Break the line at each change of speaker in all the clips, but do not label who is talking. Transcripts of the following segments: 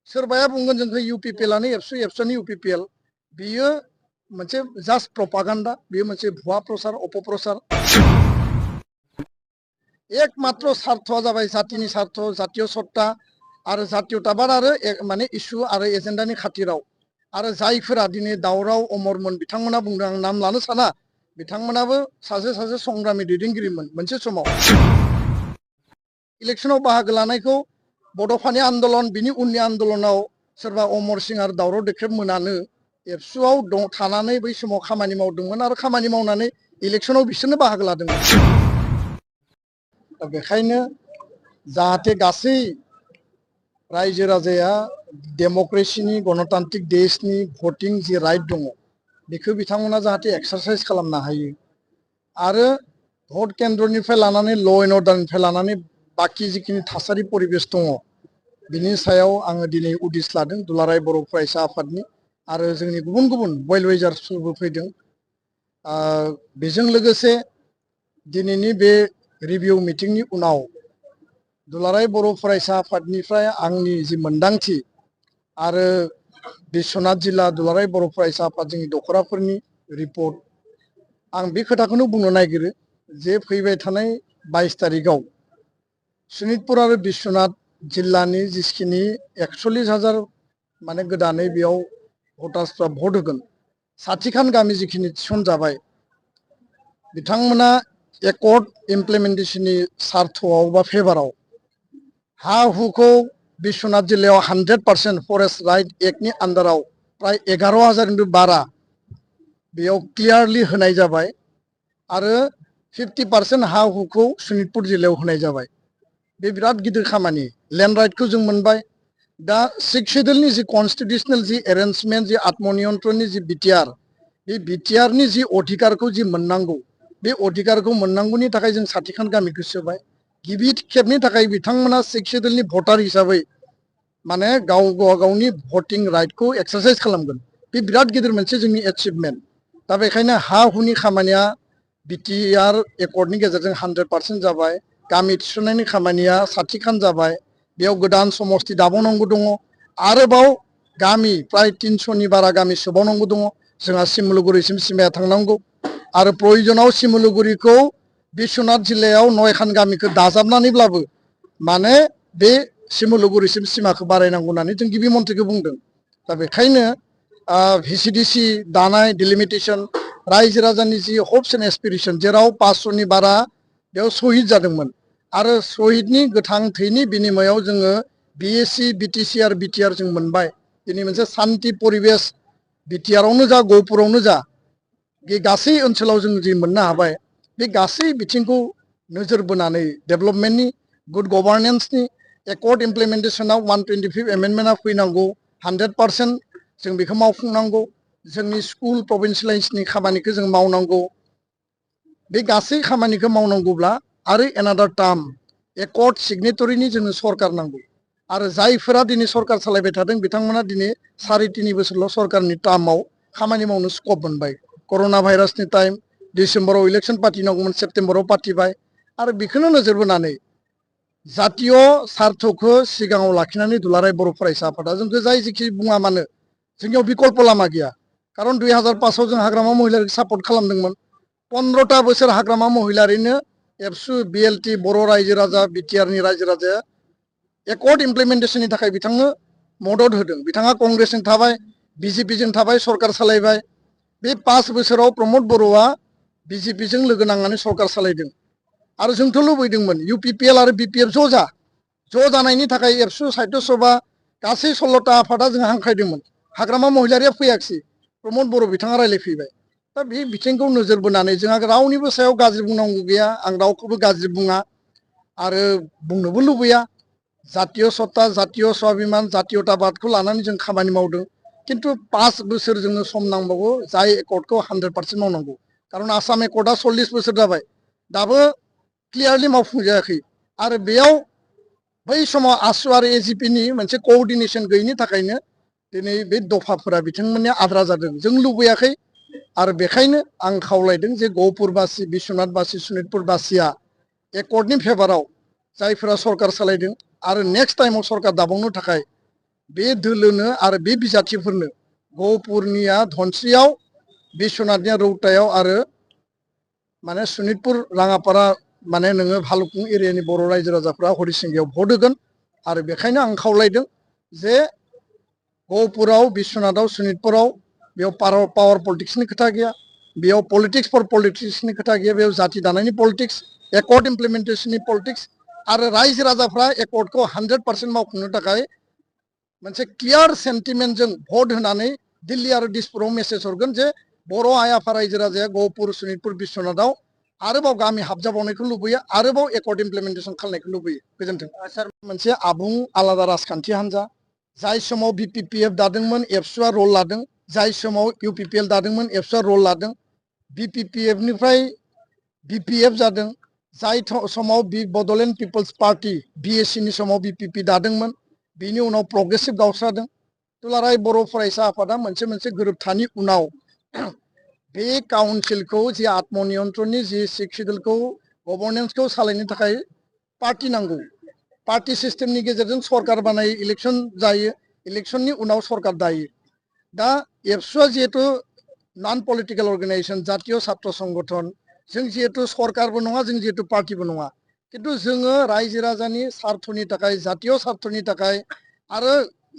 सोरबाया बुंगोन जोंखौ इउपिपिएलआनो एबसुनि इउपिपिएल बियो मोनसे जास्ट प्रपागान्डा बियो मोनसे भुवा प्रचार अपप्रचार एकमात्र स्वार्थआ जाबाय जातिनि स्वार्थ जातीय सत्ता आरो जातीयताबाद आरो माने इसु आरो एजेन्डानि खाथिराव आरो जायफोरा दिनै दावराव अमरमोन बिथांमोना बुंदों आं नाम लानो साना बिथांमोनाबो सासे सासे संग्रामि दैदेनगिरिमोन मोनसे समाव इलेक्शनाव बाहागो लानायखौ बड'फानि आन्दलन बिनि उननि आन्दलनाव सोरबा अमर सिं आरो दावराव देख्रेब मोनानो एबसुआव थानानै बै समाव खामानि मावदोंमोन आरो खामानि मावनानै इलेक्शनाव बिसोरनो बाहागो लादोंमोन दा बेखायनो जाहाथे गासै रायजो राजाया डेम'क्रेसिनि गणतान्त्रिक देशनि भटिं जि राइट दङ बेखौ बिथांमोना जाहाथे एक्सारसाइज खालामनो हायो आरो भट केन्द्रनिफ्राय लानानै ल' एन्ड अर्डारनिफ्राय लानानै बाखि जिखिनि थासारि परिबेस दङ बिनि सायाव आङो दिनै उदिस लादों दुलाराय बर' फरायसा आफादनि आरो जोंनि गुबुन गुबुन वेल विजार्सफोरबो फैदों बेजों लोगोसे दिनैनि बे रिभिउ मिटिंनि उनाव दुलाराय बर' फरायसा आफादनिफ्राय आंनि जि मोनदांथि आरो बिश्वनाथ जिल्ला दुलाराय बर' फरायसा आफाद जोंनि दखराफोरनि रिपर्ट आं बे खोथाखौनो बुंनो नागिरो जे फैबाय थानाय 22 तारिखआव सनितपुर आरो बिश्वनाथ जिल्लानि जिखिनि 41,000 माने गोदानै बेयाव भटार्सफ्रा भट होगोन साथिखान गामि जिखिनि थिसनजाबाय बिथांमोना एकर्ड इमप्लिमेन्टेशननि सार्थआव बा फेभाराव हा हुखौ बिश्वनाथ जिल्लायाव 100% फरेस्ट राइट एक्टनि आन्डाराव प्राय 11,000निबो बारा बेयाव क्लियारलि होनाय जाबाय आरो 50% हा हुखौ सनितपुर जिल्लायाव होनाय जाबाय बे बिराद गिदिर खामानि लेन्ड राइटखौ जों मोनबाय दा 6 शेड्यूलनि जि कन्स्टिटिउसनेल जि एरेन्जमेन्ट जि आत्मनियन्त्रणनि जि बिटिआर बे बिटिआरनि जि अधिकारखौ जि मोननांगौ बे अधिकारखौ मोननांगौनि थाखाय जों साथिखान गामिखौ सोबाय गिबि खेबनि थाखाय बिथांमोना 6 शेड्यूलनि भटार हिसाबै माने गावनि भटिं राइटखौ एक्सारसाइज खालामगोन बे बिराद गिदिर मोनसे जोंनि एचिभमेन्ट दा बेखायनो हा हुनि खामानिया बिटिआर एकर्डनि गेजेरजों 100% जाबाय गामि थिसननायनि खामानिया साथिखान जाबाय बेयाव गोदान समस्ति दाबावनांगौ दङ आरोबाव गामि प्राय 300नि बारा गामि सोबावनांगौ दङ जोंहा सिमलुगुरिसिम सिमाया थांनांगौ आरो प्रयोजनाव सिमलुगुरिखौ बिश्वनाथ जिल्लायाव 9खान गामिखौ दाजाबनानैब्लाबो माने बे सिमलुगुरिसिम सिमाखौ बारायनांगौ होननानै जों गिबि मन्थ्रिखौ बुंदों दा बेखायनो भिसिडिसि दानाय डिलिमिटेसन रायजो राजानि जि हप्स एन्ड एसपिरेसन जेराव 500नि बारा बेयाव शहीद जादोंमोन आरो शहीदनि गोथां थैनि बिनिमयाव जोङो बिएससि बिटिसि आरो बिटिआर जों मोनबाय दिनै मोनसे शान्ति परिबेस बिटिआरावनो जा गहपुरावनो जा बे गासै ओनसोलाव जों जि मोननो हाबाय बे गासै बिथिंखौ नोजोर बोनानै डेभेलपमेन्टनि गुड गभार्नेन्सनि एकर्ड इमप्लिमेन्टेसनाव 125 एमेन्डमेन्टआ फैनांगौ 100% जों बेखौ मावफुंनांगौ जोंनि स्कुल प्रभिन्सियेलाइजनि खामानिखौ जों मावनांगौ बे गासै खामानिखौ मावनांगौब्ला आरो एनादार टार्म एकर्ड सिगनेटरिनि जोंनो सरकार नांगौ आरो जायफोरा दिनै सरकार सालायबाय थादों बिथांमोना दिनै 3.5 बोसोरल' सरकारनि टार्माव खामानि मावनो स्कप मोनबाय कर'ना भाइरासनि टाइम डिसेम्बराव इलेक्शन पार्टिनांगौमोन सेप्तेम्बराव पार्टिबाय आरो बेखौनो नोजोर बोनानै जातीय सार्थखौ सिगाङाव लाखिनानै दुलाराय बर' फरायसा आफादा जोंखौ जाय जेखि बुङा मानो जोंनियाव बिकल्प लामा गैया खारन 2005आव जों हाग्रामा महिलारिखौ सापर्ट खालामदोंमोन 15टा बोसोर हाग्रामा महिलारिनो एबसु बिएलटि बर' रायजो राजा बिटिआरनि रायजो राजाया एकर्ड इमप्लिमेन्टेसननि थाखाय बिथांनो मदद होदों बिथाङा कंग्रेसजों थाबाय बिजेपिजों थाबाय सरकार सालायबाय बे 5 बोसोराव प्रमद बर'आ बिजेपिजों लोगो नांनानै सरकार सालायदों आरो जोंथ' लुबैदोंमोन इउपिपिएल आरो बिपिएफ ज' जानायनि थाखाय एबसु साहित्य सभा गासै 16टा आफादा जों हांख्रायदोंमोन हाग्रामा महिलारिया फैयाखिसै प्रमद बर' बिथाङा रायज्लायफैबाय दा बे बिथिंखौ नोजोर बोनानै जोंहा रावनिबो सायाव गाज्रि बुंनांगौ गैया आं रावखौबो गाज्रि बुङा आरो बुंनोबो लुबैया जातीय सत्ता जातीय स्वाभिमान जातीयताबादखौ लानानै जों खामानि मावदों किन्तु 5 बोसोर जोंनो सम नांबावगौ जाय एकर्डखौ 100% मावनांगौ खारन आसाम एकर्डआ 40 बोसोर जाबाय दाबो क्लियारलि मावफुंजायाखै आरो बेयाव बै समाव आसु आरो एजिपिनि मोनसे कोअर्डिनेसन गैयिनि थाखायनो दिनै बे दफाफोरा बिथांमोननिया आद्रा जादों जों लुबैयाखै आरो बेखायनो आं खावलायदों जे गहपुरबासि बिश्वनाथबासि सनितपुरबासिया एकर्डनि फेभाराव जायफोरा सरकार सालायदों आरो नेक्स्ट टाइमाव सरकार दाबावनो थाखाय बे दोलोनो आरो बे बिजाथिफोरनो गहपुरनिया धनस्रियाव बिश्वनाथनिया रौतायाव आरो माने सनितपुर राङापारा माने नोङो भालुकपुं एरियानि बर' रायजो राजाफ्रा हरिसिंगायाव भट होगोन आरो बेखायनो आं खावलायदों जे गहपुराव बिश्वनाथाव सनितपुराव बेयाव पावार पलिटिक्सनि खोथा गैया बेयाव पलिटिक्स फर पलिटिक्सनि खोथा गैया बेयाव जाति दानायनि पलिटिक्स एकर्ड इमप्लिमेन्टेशननि पलिटिक्स आरो रायजो राजाफ्रा एकर्डखौ 100% मावफुंनो थाखाय मोनसे क्लियार सेन्टिमेन्टजों भट होनानै दिल्ली आरो दिसपुराव मेसेज हरगोन जे बर' आइ आफा रायजो राजाया गहपुर सनितपुर बिश्वनाथाव आरोबाव गामि हाबजाबावनायखौ लुबैयो आरोबाव एकर्ड इमप्लिमेन्टेशन खालामनायखौ लुबैयो गोजोन्थों सार मोनसे आबुं आलादा राजखान्थि हान्जा जाय समाव BPPF दादोंमोन एबसुआ रल लादों जाय समाव UPPL दादोंमोन एबसुआ रल लादों BPPF निफ्राय BPF जादों जाय समाव बड'लेण्ड पिपल्स पार्टी BSC नि समाव BPP दादोंमोन बिनि उनाव प्रग्रेसिभ गावस्रादों दुलाराय बर' फरायसा आफादा मोनसे गोरोबथानि उनाव बे काउन्सिलखौ जि आत्मनियन्त्रणनि जि सिडुलखौ गभर्नेन्सखौ सालायनो थाखाय पार्टी नांगौ पार्टी सिस्टेमनि गेजेरजों सरकार बानायो इलेक्शन जायो इलेक्शननि उनाव सरकार दायो दा एबसुआ जिहेतु नन पलिटिकल अर्गेनाइजेशन जातीय छात्र संगठन जों जिहेतु सरकारबो नङा जों जिहेतु पार्टीबो नङा किन्तु जोङो रायजो राजानि सार्थनि थाखाय जातीय सार्थनि थाखाय आरो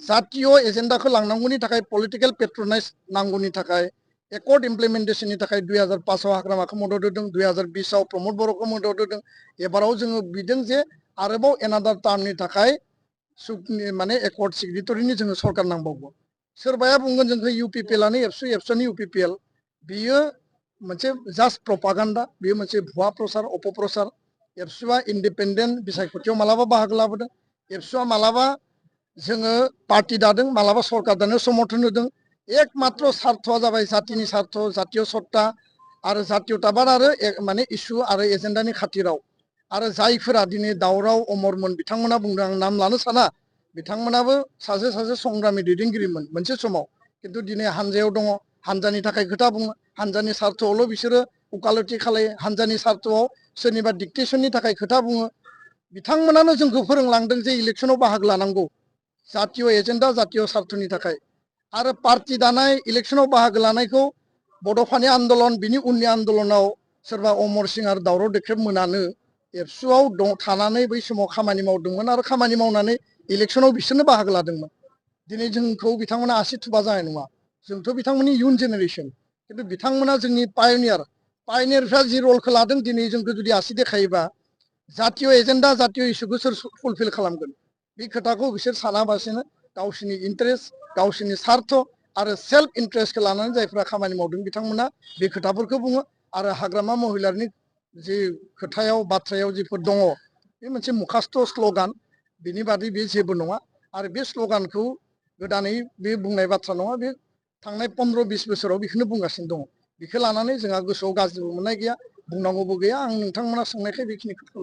जातीय एजेन्डाखौ लांनांगौनि थाखाय पलिटिकल पेट्रनाइज नांगौनि थाखाय एकर्ड इमप्लिमेन्टेशननि थाखाय 2005 आव हाग्रामाखौ मदद होदों 2020 आव प्रमद बर'खौ मदद होदों एबाराव जोङो बिदों जे आरोबाव एनादार टार्मनि थाखाय माने एकर्ड सिगनेटरिनि जोङो सरकार नांबावगौ सोरबाया बुंगोन जोंखौ UPPLआनो एबसुआनो UPPL बियो मोनसे जास्ट प्रपागान्डा बियो मोनसे भुवा प्रसार अपप्रसार एबसुआ इन्डिपेन्डेन्ट बिसायख'थियाव मालाबा बाहागो लाबोदों एबसुआ मालाबा जोङो पार्टी दादों मालाबा सरकार दानो समर्थन होदों एकमात्र सार्थआ जाबाय जातिनि सार्थ जातीय सत्ता आरो जातीयताबाद आरो माने इसु आरो एजेन्डानि खाथिराव आरो जायफोरा दिनै दावराव अमरमोन बिथांमोना बुंदों आं नाम लानो साना बिथांमोनाबो सासे संग्रामि दैदेनगिरिमोन मोनसे समाव किन्तु दिनै हानजायाव दङ हानजानि थाखाय खोथा बुङो हानजानि सार्थआवल' बिसोरो उकालति खालायो हानजानि सार्थआव सोरनिबा डिक्टेसननि थाखाय खोथा बुङो बिथांमोनानो जोंखौ फोरोंलांदों जे इलेक्शनाव बाहागो लानांगौ जातीय एजेन्डा जातीय सार्थनि थाखाय आरो पार्टी दानाय इलेक्शनाव बाहागो लानायखौ बड'फानि आन्दलन बिनि उननि आन्दलनाव सोरबा अमर सिं आरो दावराव देख्रेब मोनानो एबसुआव थानानै बै समाव खामानि मावदोंमोन आरो खामानि मावनानै इलेक्शनाव बिसोरनो बाहागो लादोंमोन दिनै जोंखौ बिथांमोना आसि थुबा जानाय नङा जोंथ' बिथांमोननि इयुन जेनेरेसन किन्तु बिथांमोना जोंनि पायनियारफ्रा जि रलखौ लादों दिनै जोंखौ जुदि आसि देखायोबा जातीय एजेन्डा जातीय इस्युखौ सोर फुलफिल खालामगोन बे खोथाखौ बिसोर सानाबासिनो गावसिनि इन्टारेस्ट गावसिनि सार्थ आरो सेल्फ इन्टारेस्टखौ लानानै जायफ्रा खामानि मावदों बिथांमोना बे खोथाफोरखौ बुङो आरो हाग्रामा महिलारनि जि खोथायाव बाथ्रायाव जिफोर दङ बे मोनसे मुखास्थ' स्ल'गान बिनि बादै बे जेबो नङा आरो बे स्ल'गानखौ गोदानै बे बुंनाय बाथ्रा नङा बे थांनाय 15-20 बोसोराव बेखौनो बुंगासिनो दङ बेखौ लानानै जोंहा गोसोआव गाज्रिबो मोननाय गैया बुंनांगौबो गैया आं नोंथांमोना सोंनायखाय बेखिनिखौ फोरमायबाय